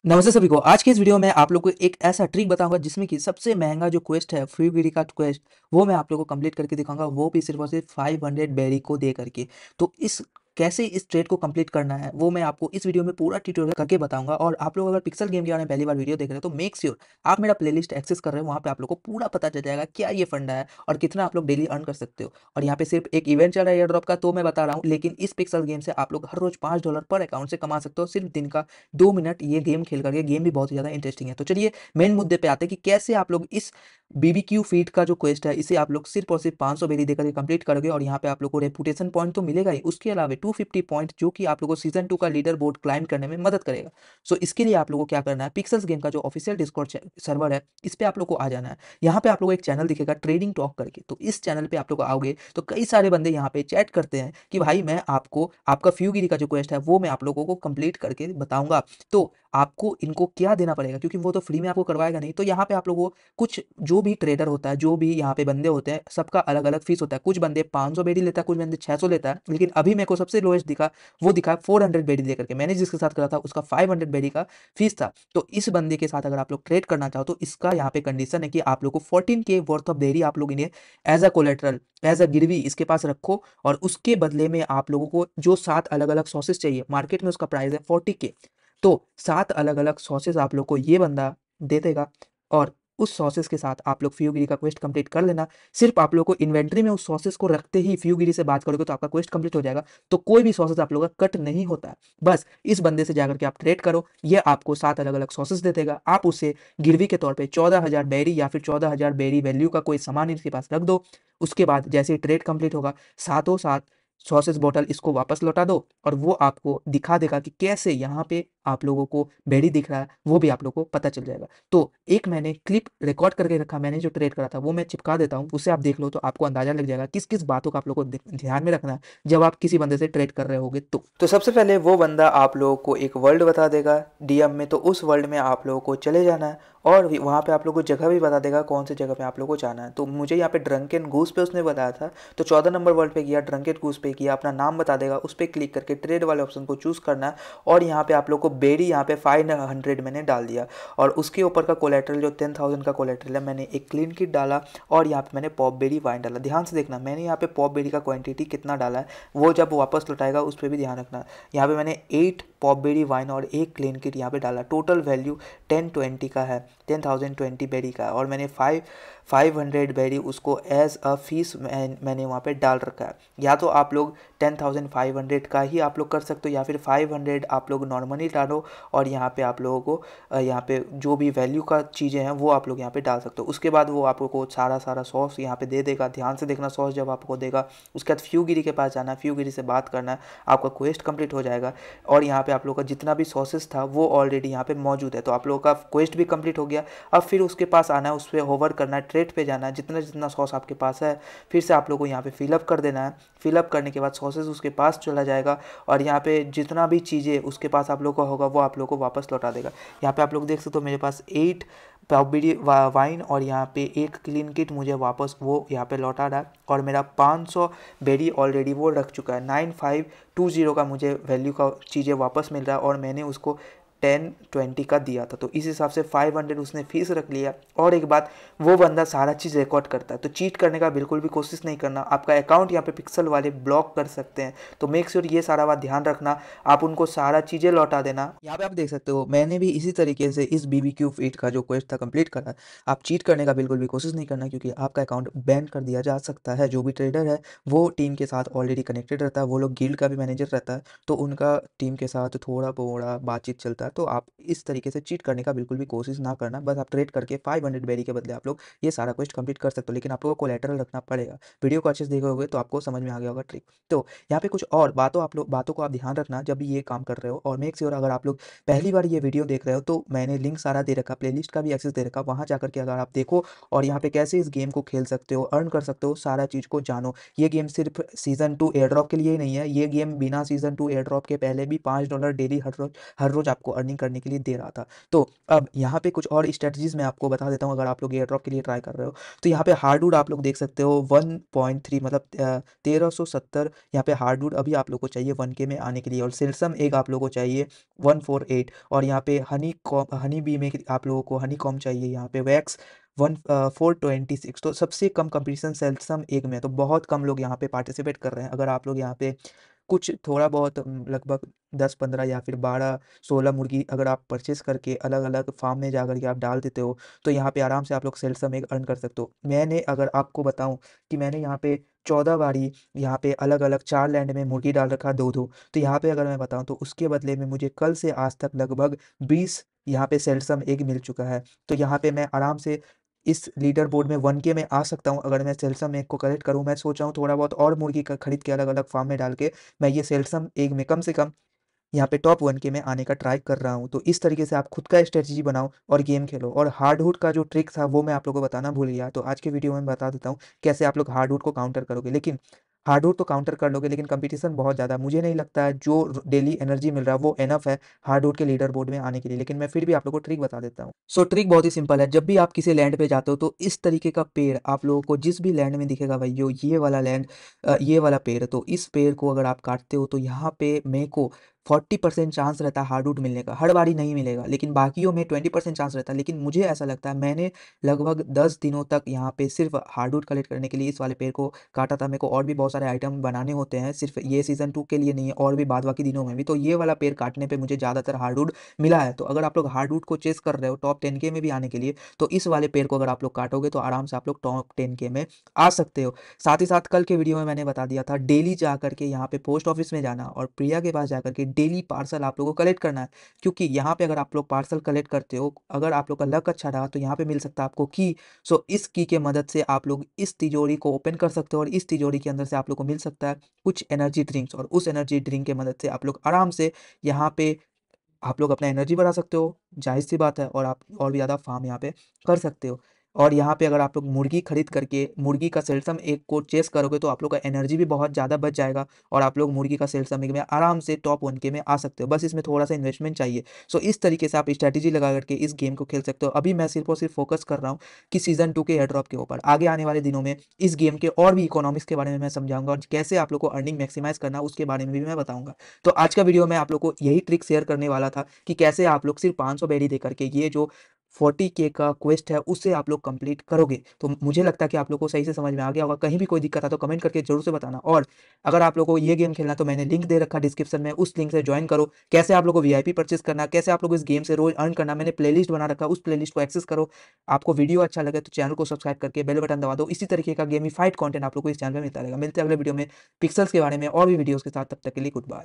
नमस्ते सभी को। आज के इस वीडियो में आप लोग को एक ऐसा ट्रिक बताऊंगा जिसमें कि सबसे महंगा जो क्वेस्ट है फ्री गिरी का क्वेस्ट वो मैं आप लोगों को कंप्लीट करके दिखाऊंगा, वो भी सिर्फ और सिर्फ 500 बेरी को दे करके। तो इस कैसे इस ट्रेड को कंप्लीट करना है वो मैं आपको इस वीडियो में पूरा ट्यूटोरियल करके बताऊंगा। और आप लोग अगर पिक्सल गेम के बारे में पहली बार वीडियो देख रहे हो तो मेक श्योर आप मेरा प्लेलिस्ट एक्सेस कर रहे हो, वहाँ पे आप लोग को पूरा पता चल जाएगा क्या ये फंडा है और कितना आप लोग डेली अर्न कर सकते हो। और यहाँ पे सिर्फ एक इवेंट चल रहा है एयर ड्रॉप का, तो मैं बता रहा हूँ, लेकिन इस पिक्सल गेम से आप लोग हर रोज $5 पर अकाउंट से कमा सकते हो, सिर्फ दिन का 2 मिनट ये गेम खेल करके। गेम भी बहुत ही ज़्यादा इंटरेस्टिंग है। तो चलिए मेन मुद्दे पे आते हैं कि कैसे आप लोग इस बीबीक्यू फीड का जो क्वेस्ट है इसे आप लोग सिर्फ और सिर्फ 500 बेरी देकर के कंप्लीट करोगे। और यहाँ पे आप लोग को रेपुटेशन पॉइंट तो मिलेगा ही, उसके अलावा 250 पॉइंट जो कि आप लोगों को सीजन 2 का लीडर बोर्ड क्लाइंब करने में मदद करेगा। सो इसके लिए आप लोगों को क्या करना है, पिक्सल्स गेम का जो ऑफिशियल डिस्कॉर्ड सर्वर है इस पे आप लोग को आ जाना है। यहाँ पे आप लोग को एक चैनल दिखेगा ट्रेडिंग टॉक करके, तो इस चैनल पे आप लोग आओगे तो कई सारे बंदे यहाँ पे चैट करते हैं कि भाई मैं आपको आपका फ्यूगिरी का जो क्वेस्ट है वो मैं आप लोगों को कंप्लीट करके बताऊंगा। तो आपको इनको क्या देना पड़ेगा, क्योंकि वो तो फ्री में आपको करवाएगा नहीं। तो यहाँ पे आप लोगों को कुछ जो भी ट्रेडर होता है, जो भी यहाँ पे बंदे होते हैं, सबका अलग अलग फीस होता है। कुछ बंदे 500 बेडी लेता है, कुछ बंदे 600 लेता है, लेकिन अभी मेरे को सबसे लोएस्ट दिखा वो दिखा 400 बेडी दे करके। मैंने जिसके साथ करा था उसका 500 बेडी का फीस था। तो इस बंदे के साथ अगर आप लोग ट्रेड करना चाहो तो इसका यहाँ पे कंडीशन है कि आप लोग को 14K वर्थ ऑफ बेरी आप लोग इन्हें as a collateral, as a गिरवी इसके पास रखो। और उसके बदले में आप लोगों को जो 7 अलग अलग सॉसेस चाहिए, मार्केट में उसका प्राइस है 40K। तो 7 अलग अलग सॉसेस आप लोग को ये बंदा दे देगा। और उस सॉसेस के साथ आप लोग फ्यूगिरी का क्वेस्ट कंप्लीट कर लेना। सिर्फ आप लोग को इन्वेंट्री में उस सॉसेस को रखते ही फ्यूगिरी से बात करोगे तो आपका क्वेस्ट कंप्लीट हो जाएगा। तो कोई भी सॉसेस आप लोगों का कट नहीं होता है। बस इस बंदे से जाकर के आप ट्रेड करो, ये आपको 7 अलग अलग सॉसेस दे देगा। आप उसे गिरवी के तौर पे 14,000 बेरी या फिर 14,000 बेरी वैल्यू का कोई सामान इसके पास रख दो। उसके बाद जैसे ही ट्रेड कंप्लीट होगा, सातों सात सॉसेस बॉटल इसको वापस लौटा दो और वो आपको दिखा देगा कि कैसे यहाँ पे आप लोगों को बेड़ी दिख रहा है, वो भी आप लोगों को पता चल जाएगा। तो एक मैंने क्लिप रिकॉर्ड करके रखा, मैंने जो ट्रेड करा था वो मैं चिपका देता हूँ, उसे आप देख लो तो आपको अंदाजा लग जाएगा किस किस बातों का आप लोगों को ध्यान में रखना है जब आप किसी बंदे से ट्रेड कर रहे होगे। तो सबसे पहले वो बंदा आप लोगों को एक वर्ल्ड बता देगा डीएम में, तो उस वर्ल्ड में आप लोगों को चले जाना है और वहाँ पे आप लोगों को जगह भी बता देगा कौन सी जगह पे आप लोगों को जाना है। तो मुझे यहाँ पे ड्रंकन गूस पे उसने बताया था, तो 14 नंबर वर्ल्ड पे किया, ड्रंकन गूस पे किया, अपना नाम बता देगा, उस पर क्लिक करके ट्रेड वाले ऑप्शन को चूज़ करना है। और यहाँ पे आप लोग को बेरी यहाँ पे 500 मैंने डाल दिया और उसके ऊपर का कोलेट्रल जो 10,000 का कोलेट्रल है मैंने एक क्लीन किट डाला और यहाँ पे मैंने पॉप बेरी वाइन डाला। ध्यान से देखना मैंने यहाँ पे पॉप बेरी का क्वांटिटी कितना डाला है, वो जब वापस लौटाएगा उस पर भी ध्यान रखना। यहाँ पे मैंने 8 पॉप बेरी वाइन और एक क्लीन किट यहाँ पे डाला। टोटल वैल्यू 1020 का है, 10,020 बेरी का है। और मैंने 500 बेरी उसको एज अ फीस मैंने वहाँ पे डाल रखा है। या तो आप लोग 10,500 का ही आप लोग कर सकते हो या फिर 500 आप लोग नॉर्मली डालो और यहाँ पे आप लोगों को यहाँ पे जो भी वैल्यू का चीज़ें हैं वो आप लोग यहाँ पे डाल सकते हो। उसके बाद वो आप लोग को सारा सॉस यहाँ पे दे देगा। ध्यान से देखना, सॉस जब आपको देगा उसके बाद फ्यूगिरी के पास जाना है, फ्यूगिरी से बात करना है, आपका क्वेस्ट कंप्लीट हो जाएगा। और यहाँ पे आप लोग का जितना भी सॉसेस था वो ऑलरेडी यहाँ पे मौजूद है, तो आप लोगों का क्वेस्ट भी कंप्लीट हो गया। अब फिर उसके पास आना है, उस पर होवर करना है, ट्रेड पे जाना है, जितना जितना सॉस आपके पास है फिर से आप लोग को यहाँ पे फिलअप कर देना है। फिलअप करने के बाद सॉसेस उसके पास चला जाएगा और यहाँ पे जितना भी चीज़ें उसके पास आप लोग का होगा वो आप लोग को वापस लौटा देगा। यहाँ पे आप लोग देख सकते हो मेरे पास 8 पॉपबेरी वाइन और यहाँ पे एक क्लीन किट मुझे वापस वो यहाँ पे लौटा रहा है और मेरा 500 बेरी ऑलरेडी वो रख चुका है। 9520 का मुझे वैल्यू का चीज़ें वापस मिल रहा है और मैंने उसको 1020 का दिया था, तो इस हिसाब से 500 उसने फीस रख लिया। और एक बात, वो बंदा सारा चीज़ रिकॉर्ड करता है, तो चीट करने का बिल्कुल भी कोशिश नहीं करना। आपका अकाउंट यहाँ पे पिक्सल वाले ब्लॉक कर सकते हैं, तो मेक श्योर ये सारा बात ध्यान रखना, आप उनको सारा चीज़ें लौटा देना। यहाँ पे आप देख सकते हो मैंने भी इसी तरीके से इस बीबीक्यू फीट का जो क्वेस्ट था कंप्लीट करा। आप चीट करने का बिल्कुल भी कोशिश नहीं करना, क्योंकि आपका अकाउंट बैन कर दिया जा सकता है। जो भी ट्रेडर है वो टीम के साथ ऑलरेडी कनेक्टेड रहता है, वो लोग गिल्ड का भी मैनेजर रहता है, तो उनका टीम के साथ थोड़ा थोड़ा बातचीत चलता है। तो आप इस तरीके से चीट करने का बिल्कुल भी कोशिश ना करना। बस आप ट्रेड करके 500 बेरी के बदले आप लोग ये सारा क्वेस्ट कंप्लीट कर सकते हो, लेकिन आप लोगों को कोलैटरल रखना पड़ेगा। वीडियो को अच्छे से देखे होगे तो आपको समझ में आ गया होगा ट्रिक। तो यहाँ पे कुछ और बातों को आप ध्यान रखना जब भी ये काम कर रहे हो। और मेक श्योर अगर आप लोग पहली बार ये वीडियो देख रहे हो तो मैंने लिंक सारा दे रखा, प्लेलिस्ट का भी एक्सेस दे रखा, वहाँ जाकर के अगर आप देखो और यहाँ पे कैसे इस गेम को खेल सकते हो, अर्न कर सकते हो, सारा चीज़ को जानो। ये गेम सिर्फ सीजन 2 एयर ड्रॉप के लिए ही नहीं है, ये गेम बिना सीजन 2 एयर ड्रॉप के पहले भी $5 डेली हर रोज आपको अर्निंग करने के लिए दे रहा था। तो अब यहाँ पे कुछ और स्ट्रैटेजीज़ मैं आपको बता देता हूँ अगर आप लोग एयर ड्रॉप के लिए ट्राई कर रहे हो। तो यहाँ पे हार्डवुड आप लोग देख सकते हो 1.3 मतलब 1370 यहाँ पे हार्डवुड अभी आप लोग को चाहिए 1K में आने के लिए, और सिल्सम एक आप लोगों को चाहिए 148, और यहाँ पे हनी बी में आप लोगों को हनी कॉम चाहिए यहाँ पे वैक्स 426। तो सबसे कम कंपटीशन सेल्सम एक में, तो बहुत कम लोग यहाँ पे पार्टिसिपेट कर रहे हैं। अगर आप लोग यहाँ पे कुछ थोड़ा बहुत लगभग 10-15 या फिर 12-16 मुर्गी अगर आप परचेस करके अलग अलग फार्म में जा करके आप डाल देते हो, तो यहाँ पे आराम से आप लोग सेल्सम एक अर्न कर सकते हो। मैंने अगर आपको बताऊं कि मैंने यहाँ पे 14 बारी यहाँ पे अलग अलग 4 लैंड में मुर्गी डाल रखा दो दो, तो यहाँ पे अगर मैं बताऊं तो उसके बदले में मुझे कल से आज तक लगभग 20 यहाँ पे सेल्सम एग मिल चुका है। तो यहाँ पे मैं आराम से इस लीडर बोर्ड में 1K में आ सकता हूँ अगर मैं सेल्सम एग को कलेक्ट करूँ। मैं सोच रहा हूँ थोड़ा बहुत और मुर्गी का खरीद के अलग अलग फार्म में डाल के मैं ये सेल्सम एग में कम से कम यहाँ पे टॉप 1K में आने का ट्राई कर रहा हूँ। तो इस तरीके से आप खुद का स्ट्रेटजी बनाओ और गेम खेलो। और हार्डवुड का जो ट्रिक था वो मैं आप लोगों को बताना भूल गया, तो आज के वीडियो में बता देता हूँ कैसे आप लोग हार्डवुड को काउंटर करोगे। लेकिन हार्डवुड तो काउंटर कर लोगे, लेकिन कंपटीशन बहुत ज़्यादा, मुझे नहीं लगता है जो डेली एनर्जी मिल रहा है वो एनफ है हार्डवुड के लीडर बोर्ड में आने के लिए। लेकिन मैं फिर भी आप लोगों को ट्रिक बता देता हूँ। सो ट्रिक बहुत ही सिंपल है। जब भी आप किसी लैंड पे जाते हो तो इस तरीके का पेड़ आप लोगों को जिस भी लैंड में दिखेगा भाई, जो ये वाला लैंड ये वाला पेड़, तो इस पेड़ को अगर आप काटते हो तो यहाँ पे मेरे को 40% चांस रहता है हार्डवुड मिलने का। हर बारी नहीं मिलेगा, लेकिन बाकियों में 20% चांस रहता है। लेकिन मुझे ऐसा लगता है मैंने लगभग 10 दिनों तक यहाँ पे सिर्फ हार्डवुड कलेक्ट करने के लिए इस वाले पेड़ को काटा था। मेरे को और भी बहुत सारे आइटम बनाने होते हैं, सिर्फ ये सीज़न 2 के लिए नहीं है, और भी बाद बाकी दिनों में भी। तो ये वाला पेड़ काटने पे मुझे ज़्यादातर हार्डवुड मिला है। तो अगर आप लोग हार्डवुड को चेस कर रहे हो टॉप 10K में भी आने के लिए, तो इस वाले पेड़ को अगर आप लोग काटोगे तो आराम से आप लोग टॉप 10K में आ सकते हो। साथ ही साथ कल के वीडियो में मैंने बता दिया था डेली जा करके यहाँ पे पोस्ट ऑफिस में जाना और प्रिया के पास जा करके डेली पार्सल आप लोगों को कलेक्ट करना है। क्योंकि यहाँ पे अगर आप लोग पार्सल कलेक्ट करते हो, अगर आप लोग का लक अच्छा रहा तो यहाँ पे मिल सकता है आपको की। सो इस की के मदद से आप लोग इस तिजोरी को ओपन कर सकते हो, और इस तिजोरी के अंदर से आप लोग को मिल सकता है कुछ एनर्जी ड्रिंक्स, और उस एनर्जी ड्रिंक के मदद से आप लोग आराम से यहाँ पे आप लोग अपना एनर्जी बढ़ा सकते हो, ज़ाहिर-सी बात है, और आप और भी ज़्यादा फार्म यहाँ पे कर सकते हो। और यहाँ पे अगर आप लोग मुर्गी खरीद करके मुर्गी का सेल्सम एग को चेस करोगे तो आप लोग का एनर्जी भी बहुत ज़्यादा बच जाएगा, और आप लोग मुर्गी का सेल्सम एग में आराम से टॉप 1K में आ सकते हो। बस इसमें थोड़ा-सा इन्वेस्टमेंट चाहिए। सो इस तरीके से आप स्ट्रैटेजी लगा करके इस गेम को खेल सकते हो। अभी मैं सिर्फ़ और सिर्फ़ फ़ोकस कर रहा हूँ कि सीज़न 2 के एयर ड्रॉप के ऊपर। आगे आने वाले दिनों में इस गेम के और भी इकोनॉमिक्स के बारे में मैं समझाऊँगा, और कैसे आप लोग को अर्निंग मैक्सिमाइज़ करना है उसके बारे में भी मैं बताऊँगा। तो आज का वीडियो में आप लोग को यही ट्रिक शेयर करने वाला था कि कैसे आप लोग सिर्फ 500 बेरी दे करके ये जो 40K का क्वेस्ट है उसे आप लोग कंप्लीट करोगे। तो मुझे लगता है कि आप लोग को सही से समझ में आ गया होगा। कहीं भी कोई दिक्कत है तो कमेंट करके जरूर से बताना। और अगर आप लोगों को ये गेम खेलना है तो मैंने लिंक दे रखा डिस्क्रिप्शन में, उस लिंक से ज्वाइन करो। कैसे आप लोग को वीआईपी परचेस करना है, कैसे आप लोग इस गेम से रोज अर्न करना, मैंने प्लेलिस्ट बना रखा है, उस प्लेलिस्ट को एक्सेस करो। आपको वीडियो अच्छा लगे तो चैनल को सब्सक्राइब करके बेल बटन दबा दो। इसी तरीके का गेमिफाइड कंटेंट आप लोग को इस चैनल में मिलता रहेगा। मिलते हैं अगले वीडियो में पिक्सल्स के बारे में और भी वीडियोस के साथ। तब तक के लिए गुड बाय।